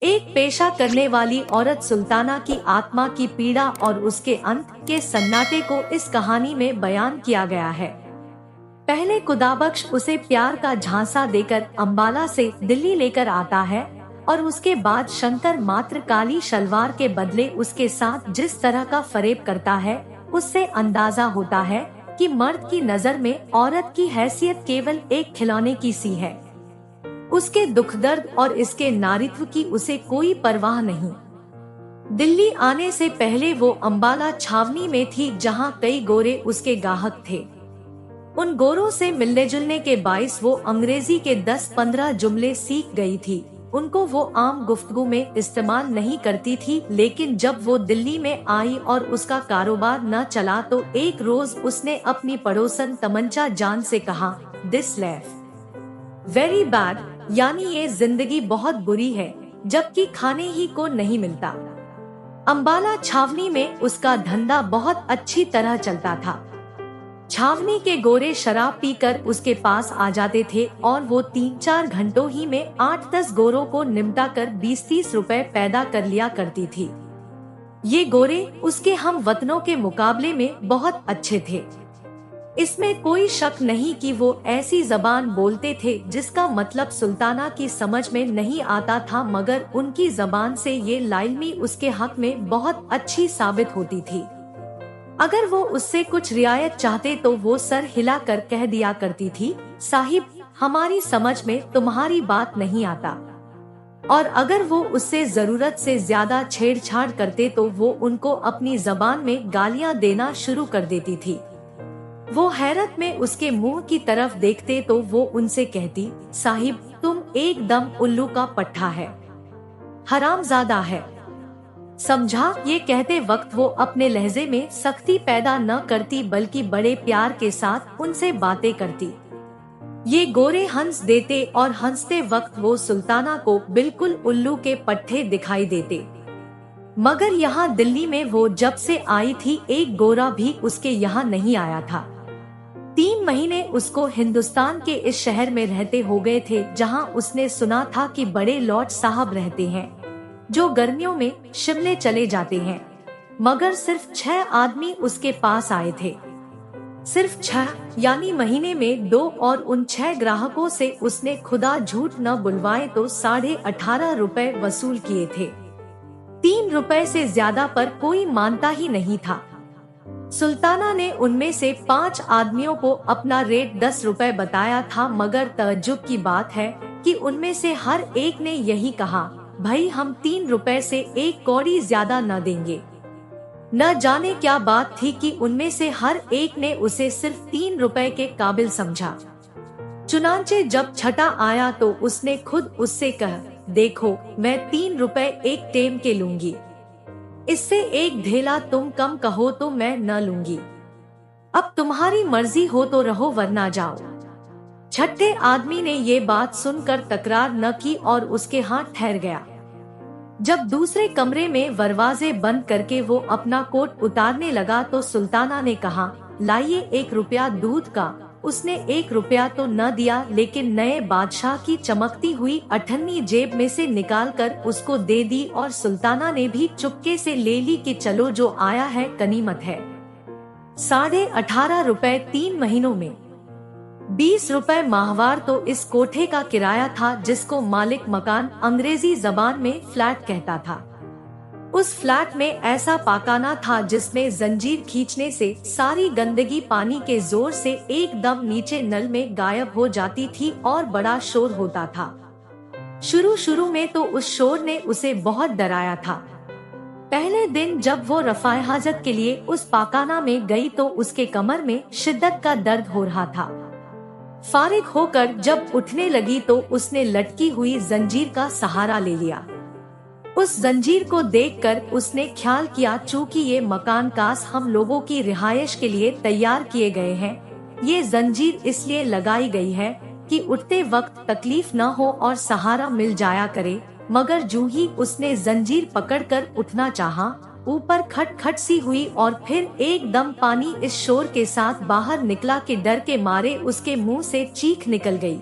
एक पेशा करने वाली औरत सुल्ताना की आत्मा की पीड़ा और उसके अंत के सन्नाटे को इस कहानी में बयान किया गया है। पहले खुदाबख्श उसे प्यार का झांसा देकर अंबाला से दिल्ली लेकर आता है और उसके बाद शंकर मात्र काली शलवार के बदले उसके साथ जिस तरह का फरेब करता है, उससे अंदाजा होता है कि मर्द की नजर में औरत की हैसियत केवल एक खिलौने की सी है। उसके दुख दर्द और इसके नारीत्व की उसे कोई परवाह नहीं। दिल्ली आने से पहले वो अंबाला छावनी में थी, जहां कई गोरे उसके गाहक थे। उन गोरों से मिलने जुलने के बाइस वो अंग्रेजी के 10-15 जुमले सीख गई थी। उनको वो आम गुफ्तगू में इस्तेमाल नहीं करती थी, लेकिन जब वो दिल्ली में आई और उसका कारोबार न चला तो एक रोज उसने अपनी पड़ोसन तमंचा जान से कहा, दिस लाइफ वेरी बैड, यानी ये जिंदगी बहुत बुरी है, जबकि खाने ही को नहीं मिलता। अंबाला छावनी में उसका धंधा बहुत अच्छी तरह चलता था। छावनी के गोरे शराब पीकर उसके पास आ जाते थे और वो 3-4 घंटों ही में 8-10 गोरों को निमटा कर 20-30 रुपए पैदा कर लिया करती थी। ये गोरे उसके हम वतनों के मुकाबले में बहुत अच्छे थे। इसमें कोई शक नहीं कि वो ऐसी जबान बोलते थे जिसका मतलब सुल्ताना की समझ में नहीं आता था, मगर उनकी जबान से ये लाइल्मी उसके हक में बहुत अच्छी साबित होती थी। अगर वो उससे कुछ रियायत चाहते तो वो सर हिलाकर कह दिया करती थी, साहिब हमारी समझ में तुम्हारी बात नहीं आता। और अगर वो उससे जरूरत से ज्यादा छेड़छाड़ करते तो वो उनको अपनी जबान में गालियां देना शुरू कर देती थी। वो हैरत में उसके मुंह की तरफ देखते तो वो उनसे कहती, साहिब तुम एकदम उल्लू का पट्ठा है, हरामजादा है। समझा? ये कहते वक्त वो अपने लहजे में सख्ती पैदा न करती, बल्कि बड़े प्यार के साथ उनसे बातें करती। ये गोरे हंस देते और हंसते वक्त वो सुल्ताना को बिल्कुल उल्लू के पट्ठे दिखाई देते। मगर यहाँ दिल्ली में वो जब से आई थी एक गोरा भी उसके यहाँ नहीं आया था। 3 महीने उसको हिंदुस्तान के इस शहर में रहते हो गए थे, जहां उसने सुना था कि बड़े लॉर्ड साहब रहते हैं जो गर्मियों में शिमले चले जाते हैं। मगर सिर्फ 6 आदमी उसके पास आए थे, सिर्फ 6, यानी महीने में 2, और उन 6 ग्राहकों से उसने खुदा झूठ न बुलवाए तो 18.5 रुपए वसूल किए थे। 3 रुपए से ज्यादा पर कोई मानता ही नहीं था। सुल्ताना ने उनमें से 5 आदमियों को अपना रेट 10 रुपए बताया था, मगर तअज्जुब की बात है कि उनमें से हर एक ने यही कहा, भाई हम 3 रुपए से 1 कौड़ी ज्यादा न देंगे। न जाने क्या बात थी कि उनमें से हर एक ने उसे सिर्फ 3 रुपए के काबिल समझा। चुनांचे जब छठा आया तो उसने खुद उससे कहा, देखो मैं 3 रुपए एक टेम के लूंगी, इससे एक ढेला तुम कम कहो तो मैं न लूंगी। अब तुम्हारी मर्जी हो तो रहो वरना जाओ। छठे आदमी ने ये बात सुनकर तकरार न की और उसके हाथ ठहर गया। जब दूसरे कमरे में दरवाजे बंद करके वो अपना कोट उतारने लगा तो सुल्ताना ने कहा, लाइए 1 रुपया दूध का। उसने 1 रुपया तो न दिया, लेकिन नए बादशाह की चमकती हुई अठन्नी जेब में से निकालकर उसको दे दी और सुल्ताना ने भी चुपके से ले ली कि चलो जो आया है गनीमत है। 18.5 रुपए 3 महीनों में, 20 रुपए माहवार तो इस कोठे का किराया था, जिसको मालिक मकान अंग्रेजी जबान में फ्लैट कहता था। उस फ्लैट में ऐसा पाकाना था जिसमें जंजीर खींचने से सारी गंदगी पानी के जोर से एकदम नीचे नल में गायब हो जाती थी और बड़ा शोर होता था। शुरू में तो उस शोर ने उसे बहुत डराया था। पहले दिन जब वो रफ़ाए हाजत के लिए उस पाकाना में गई तो उसके कमर में शिद्दत का दर्द हो रहा था। फारिग होकर जब उठने लगी तो उसने लटकी हुई जंजीर का सहारा ले लिया। उस जंजीर को देखकर उसने ख्याल किया, चूंकि ये मकान कास हम लोगों की रिहायश के लिए तैयार किए गए हैं, ये जंजीर इसलिए लगाई गई है कि उठते वक्त तकलीफ न हो और सहारा मिल जाया करे। मगर जूं ही उसने जंजीर पकड़कर उठना चाहा, ऊपर खटखट सी हुई और फिर एकदम पानी इस शोर के साथ बाहर निकला कि डर के मारे उसके मुंह से चीख निकल गई।